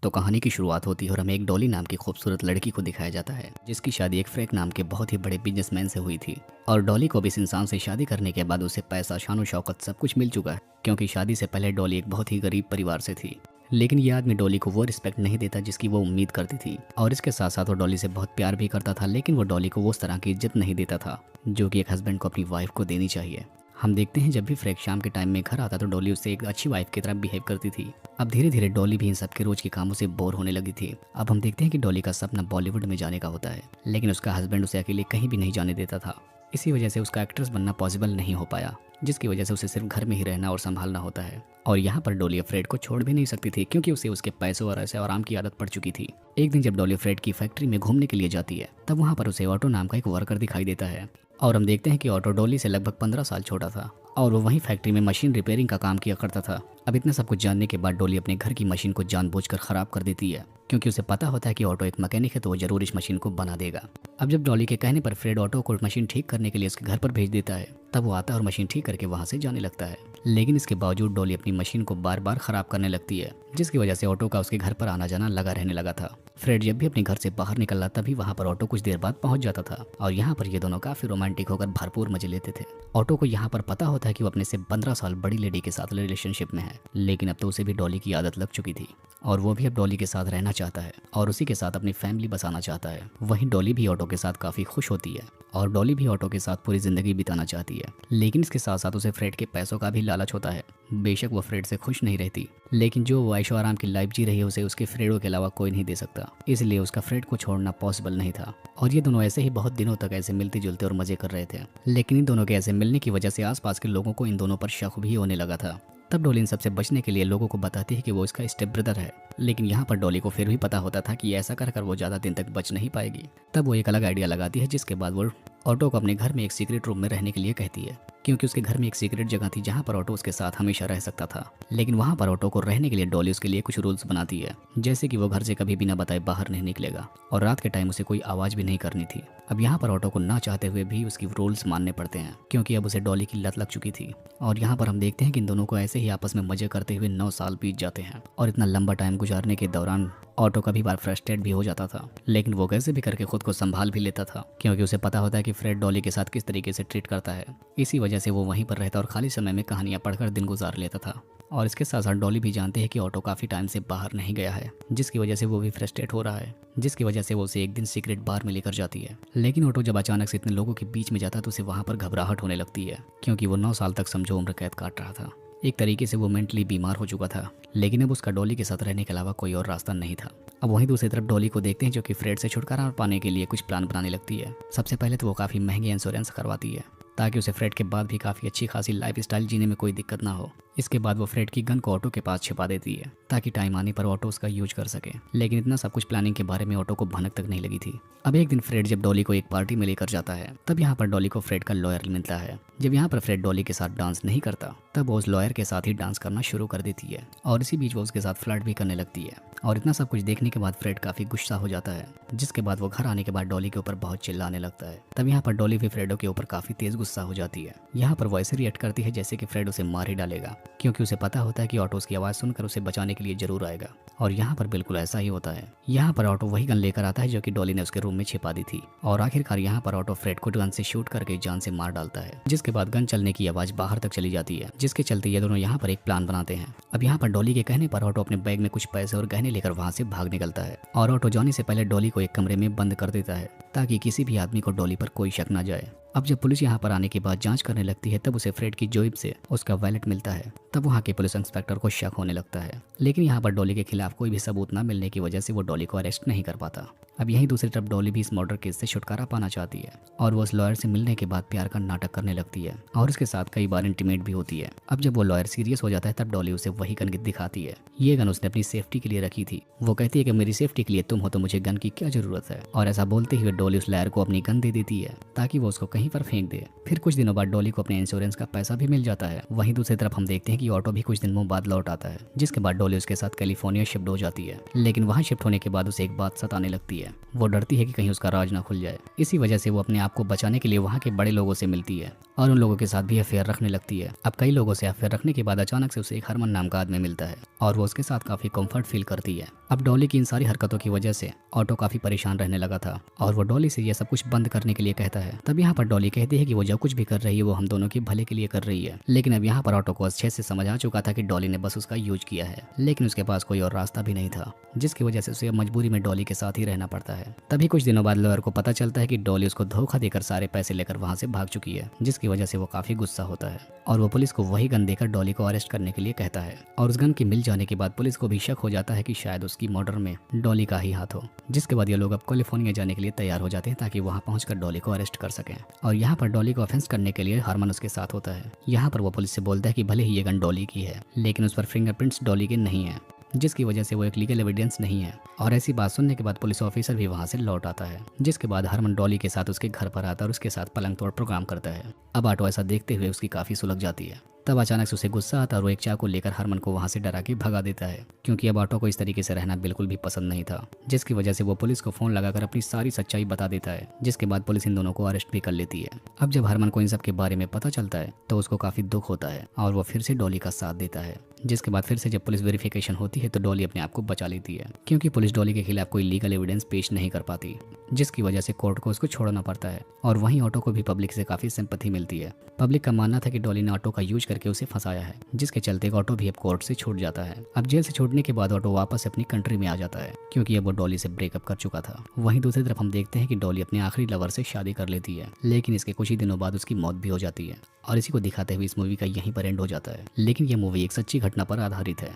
तो कहानी की शुरुआत होती है और हमें एक डॉली नाम की खूबसूरत लड़की को दिखाया जाता है जिसकी शादी एक फ्रैंक नाम के बहुत ही बड़े बिजनेसमैन से हुई थी। और डॉली को भी इस इंसान से शादी करने के बाद उसे पैसा, शान शौकत सब कुछ मिल चुका है, क्योंकि शादी से पहले डॉली एक बहुत ही गरीब परिवार से थी। लेकिन ये आदमी डॉली को वो रिस्पेक्ट नहीं देता जिसकी वो उम्मीद करती थी, और इसके साथ साथ वो डॉली से बहुत प्यार भी करता था, लेकिन वो डॉली को उस तरह की इज्जत नहीं देता था जो कि एक हस्बैंड को अपनी वाइफ को देनी चाहिए। हम देखते हैं जब भी फ्रैंक शाम के टाइम में घर आता तो डॉली उससे एक अच्छी वाइफ की तरह बिहेव करती थी। अब धीरे धीरे डॉली भी इन सब के रोज के कामों से बोर होने लगी थी। अब हम देखते हैं कि डॉली का सपना बॉलीवुड में जाने का होता है, लेकिन उसका हस्बैंड उसे अकेले कहीं भी नहीं जाने देता था। इसी वजह से उसका एक्ट्रेस बनना पॉसिबल नहीं हो पाया, जिसकी वजह से उसे सिर्फ घर में ही रहना और संभालना होता है। और यहाँ पर डॉली फ्रेड को छोड़ भी नहीं सकती थी, क्योंकि उसे उसके पैसों और ऐसे आराम की आदत पड़ चुकी थी। एक दिन जब डॉली फ्रेड की फैक्ट्री में घूमने के लिए जाती है, तब वहाँ पर उसे ऑटो नाम का एक वर्कर दिखाई देता है। और हम देखते हैं कि ऑटो डॉली से लगभग 15 साल छोटा था और वो वहीं फैक्ट्री में मशीन रिपेयरिंग का काम किया करता था। अब इतना सब कुछ जानने के बाद डॉली अपने घर की मशीन को जानबूझकर खराब कर देती है, क्योंकि उसे पता होता है कि ऑटो एक मैकेनिक है तो वो जरूर इस मशीन को बना देगा। अब जब डॉली के कहने पर फ्रेड ऑटो को मशीन ठीक करने के लिए उसके घर पर भेज देता है, तब वो आता है और मशीन ठीक करके वहां से जाने लगता है। लेकिन इसके बावजूद डॉली अपनी मशीन को बार बार खराब करने लगती है, जिसकी वजह से ऑटो का उसके घर पर आना जाना लगा रहने लगा था। फ्रेड जब भी अपने घर से बाहर निकलता तभी वहां पर ऑटो कुछ देर बाद पहुंच जाता था, और यहाँ पर ये दोनों काफी रोमांटिक होकर भरपूर मजे लेते थे। ऑटो को यहाँ पर पता होता है कि वो अपने से 15 साल बड़ी लेडी के साथ रिलेशनशिप में है, लेकिन अब तो उसे भी डॉली की आदत लग चुकी थी और वो भी अब डॉली के साथ रहना चाहता है और उसी के साथ अपनी फैमिली बसाना चाहता है। वहीं डॉली भी ऑटो के साथ काफी खुश होती है और डॉली भी ऑटो के साथ पूरी जिंदगी बिताना चाहती है। लेकिन इसके साथ साथ उसे फ्रेड के पैसों का भी लालच होता है। बेशक वो फ्रेड से खुश नहीं रहती, लेकिन जो वो ऐशो आराम की लाइफ जी रही है उसे उसके फ्रेडो के अलावा कोई नहीं दे सकता, इसलिए उसका फ्रेड को छोड़ना पॉसिबल नहीं था। और ये दोनों ऐसे ही बहुत दिनों तक ऐसे मिलते जुलते और मजे कर रहे थे। लेकिन इन दोनों के ऐसे मिलने की वजह से आसपास के लोगों को इन दोनों पर शक भी होने लगा था। तब डॉली इन सबसे बचने के लिए लोगों को बताती है कि वो इसका स्टेप ब्रदर है, लेकिन यहाँ पर डॉली को फिर भी पता होता था कि ऐसा कर वो ज़्यादा दिन तक बच नहीं पाएगी। तब वो एक अलग आइडिया लगाती है, जिसके बाद वो ऑटो को अपने घर में एक सीक्रेट रूम में रहने के लिए कहती है, क्योंकि उसके घर में एक सीक्रेट जगह थी जहाँ पर ऑटो उसके साथ हमेशा रह सकता था। लेकिन वहाँ पर ऑटो को रहने के लिए डॉली उसके लिए कुछ रूल्स बनाती है, जैसे कि वो घर से कभी बिना बताए बाहर नहीं निकलेगा और रात के टाइम उसे कोई आवाज़ भी नहीं करनी थी। अब यहाँ पर ऑटो को ना चाहते हुए भी उसकी रूल्स मानने पड़ते हैं, क्योंकि अब उसे डॉली की लत लग चुकी थी। और यहाँ पर हम देखते हैं कि इन दोनों को ऐसे ही आपस में मजे करते हुए 9 साल बीत जाते हैं। और इतना लंबा टाइम गुजारने के दौरान ऑटो कभी बार फ्रस्ट्रेट भी हो जाता था, लेकिन वो कैसे भी करके खुद को संभाल भी लेता था, क्योंकि उसे पता होता है कि फ्रेड डॉली के साथ किस तरीके से ट्रीट करता है। इसी वजह से वो वहीं पर रहता और खाली समय में कहानियां पढ़कर दिन गुजार लेता था। और इसके साथ साथ डॉली भी जानते हैं कि ऑटो काफ़ी टाइम से बाहर नहीं गया है, जिसकी वजह से वो भी फ्रस्ट्रेट हो रहा है, जिसकी वजह से वो उसे एक दिन सीक्रेट बार में लेकर जाती है। लेकिन ऑटो जब अचानक से इतने लोगों के बीच में जाता है तो उसे वहाँ पर घबराहट होने लगती है, क्योंकि वो 9 साल तक समझो उम्र कैद काट रहा था। एक तरीके से वो मेंटली बीमार हो चुका था, लेकिन अब उसका डॉली के साथ रहने के अलावा कोई और रास्ता नहीं था। अब वहीं दूसरी तरफ डॉली को देखते हैं, जो कि फ्रेड से छुटकारा पाने के लिए कुछ प्लान बनाने लगती है। सबसे पहले तो वो काफ़ी महंगे इंश्योरेंस करवाती है, ताकि उसे फ्रेड के बाद भी काफ़ी अच्छी खासी लाइफस्टाइल जीने में कोई दिक्कत ना हो। इसके बाद वो फ्रेड की गन को ऑटो के पास छिपा देती है, ताकि टाइम आने पर ऑटो उसका यूज कर सके। लेकिन इतना सब कुछ प्लानिंग के बारे में ऑटो को भनक तक नहीं लगी थी। अब एक दिन फ्रेड जब डॉली को एक पार्टी में लेकर जाता है, तब यहाँ पर डॉली को फ्रेड का लॉयर मिलता है। जब यहाँ पर फ्रेड डॉली के साथ डांस नहीं करता, तब वो उस लॉयर के साथ ही डांस करना शुरू कर देती है, और इसी बीच वो उसके साथ फ्लर्ट भी करने लगती है। और इतना सब कुछ देखने के बाद फ्रेड काफी गुस्सा हो जाता है, जिसके बाद वो घर आने के बाद डॉली के ऊपर बहुत चिल्लाने लगता है। तब यहाँ पर डॉली भी फ्रेडो के ऊपर काफी तेज गुस्सा हो जाती है। यहाँ पर वो ऐसे रिएक्ट करती है जैसे कि फ्रेड उसे मार ही डालेगा, क्योंकि उसे पता होता है कि ऑटो उसकी आवाज़ सुनकर उसे बचाने के लिए जरूर आएगा। और यहाँ पर बिल्कुल ऐसा ही होता है। यहाँ पर ऑटो वही गन लेकर आता है जो कि डॉली ने उसके रूम में छिपा दी थी, और आखिरकार यहाँ पर ऑटो फ्रेड को गन से शूट करके जान से मार डालता है, जिसके बाद गन चलने की आवाज़ बाहर तक चली जाती है, जिसके चलते ये दोनों यहाँ पर एक प्लान बनाते हैं। अब यहाँ पर डॉली के कहने पर ऑटो अपने बैग में कुछ पैसे और गहने लेकर वहाँ से भाग निकलता है, और ऑटो जाने से पहले डॉली को एक कमरे में बंद कर देता है, ताकि किसी भी आदमी को डॉली पर कोई शक न जाए। अब जब पुलिस यहाँ पर आने के बाद जांच करने लगती है, तब उसे फ्रेड की जेब से उसका वैलेट मिलता है। तब वहाँ के पुलिस इंस्पेक्टर को शक होने लगता है, लेकिन यहाँ पर डॉली के खिलाफ कोई भी सबूत न मिलने की वजह से वो डॉली को अरेस्ट नहीं कर पाता। अब यहीं दूसरी तरफ डॉली भी इस मर्डर केस से छुटकारा पाना चाहती है, और वो उस लॉयर से मिलने के बाद प्यार का नाटक करने लगती है, और उसके साथ कई बार इंटीमेट भी होती है। अब जब वो लॉयर सीरियस हो जाता है, तब डॉली उसे वही गन दिखाती है। ये गन उसने अपनी सेफ्टी के लिए रखी थी। वो कहती है कि मेरी सेफ्टी के लिए तुम हो तो मुझे गन की क्या जरूरत है। और ऐसा बोलते हुए डॉली उस लॉयर को अपनी गन दे देती है, ताकि वो उसको कहीं पर फेंक दे। फिर कुछ दिनों बाद डॉली को अपने इंश्योरेंस का पैसा भी मिल जाता है। वहीं दूसरी तरफ हम देखते हैं कि ऑटो भी कुछ दिनों बाद लौट आता है, जिसके बाद डॉली उसके साथ कैलिफोर्निया शिफ्ट हो जाती है। लेकिन वहाँ शिफ्ट होने के बाद उसे एक बात सताने लगती है। वो डरती है कि कहीं उसका राज ना खुल जाए। इसी वजह से वो अपने आप को बचाने के लिए वहाँ के बड़े लोगों से मिलती है, और उन लोगों के साथ भी अफेयर रखने लगती है। अब कई लोगों से अफेयर रखने के बाद अचानक से उसे एक हरमन नाम का आदमी मिलता है और वो उसके साथ काफी कंफर्ट फील करती है। अब डॉली की इन सारी हरकतों की वजह से ऑटो काफी परेशान रहने लगा था और वो डॉली से ये सब कुछ बंद करने के लिए कहता है। तब यहाँ पर डॉली कहती है कि वो जो कुछ भी कर रही है वो हम दोनों के भले के लिए कर रही है। लेकिन अब यहाँ पर ऑटो को अच्छे से समझ आ चुका था कि डॉली ने बस उसका यूज किया है, लेकिन उसके पास कोई और रास्ता भी नहीं था, जिसकी वजह से उसे मजबूरी में डॉली के साथ ही रहना पड़ता है। तभी कुछ दिनों बाद लॉयर को पता चलता है कि डॉली उसको धोखा देकर सारे पैसे लेकर वहां से भाग चुकी है, जिसकी वजह से वो काफी गुस्सा होता है और वो पुलिस को वही गन देकर डॉली को अरेस्ट करने के लिए कहता है। और उस गन के मिल जाने के बाद पुलिस को भी शक हो जाता है कि शायद उसकी मर्डर में डॉली का ही हाथ हो, जिसके बाद ये लोग अब कैलिफोर्निया जाने के लिए तैयार हो जाते हैं ताकि वहां पहुंचकर डॉली को अरेस्ट कर सकें। और यहाँ पर डॉली को ऑफेंस करने के लिए हारमन उसके साथ होता है। यहाँ पर वो पुलिस से बोलता है कि भले ही ये गन डॉली की है, लेकिन उस पर फिंगरप्रिंट्स डॉली के नहीं है, जिसकी वजह से वो एक लीगल एविडेंस नहीं है। और ऐसी बात सुनने के बाद पुलिस ऑफिसर भी वहां से लौट आता है, जिसके बाद हरमन डॉली के साथ उसके घर पर आता है और उसके साथ पलंग तोड़ प्रोग्राम करता है। अब ऑटो ऐसा देखते हुए उसकी काफी सुलग जाती है। तब अचानक से उसे गुस्सा आता है और वो एक चाकू लेकर हरमन को वहां से डरा के भगा देता है, क्योंकि अब ऑटो को इस तरीके से रहना बिल्कुल भी पसंद नहीं था, जिसकी वजह से वो पुलिस को फोन लगाकर अपनी सारी सच्चाई बता देता है, जिसके बाद पुलिस इन दोनों को अरेस्ट भी कर लेती है। अब जब हरमन को इन सब के बारे में पता चलता है तो उसको काफी दुख होता है और वो फिर से डॉली का साथ देता है, जिसके बाद फिर से जब पुलिस वेरिफिकेशन होती है तो डॉली अपने आप को बचा लेती है, क्योंकि पुलिस डॉली के खिलाफ कोई लीगल एविडेंस पेश नहीं कर पाती, जिसकी वजह से कोर्ट को उसको छोड़ना पड़ता है। और वहीं ऑटो को भी पब्लिक से काफी सिंपैथी मिलती है। पब्लिक का मानना था कि डॉली ने ऑटो का यूज करके उसे फंसाया है, जिसके चलते ऑटो भी अब कोर्ट से छूट जाता है। अब जेल से छूटने के बाद ऑटो वापस अपनी कंट्री में आ जाता है, क्योंकि अब वो डॉली से ब्रेकअप कर चुका था। वहीं दूसरी तरफ हम देखते हैं कि डॉली अपने आखिरी लवर से शादी कर लेती है, लेकिन इसके कुछ ही दिनों बाद उसकी मौत भी हो जाती है। और इसी को दिखाते हुए इस मूवी का यहीं पर एंड हो जाता है। लेकिन यह मूवी एक सच्ची घटना पर आधारित है।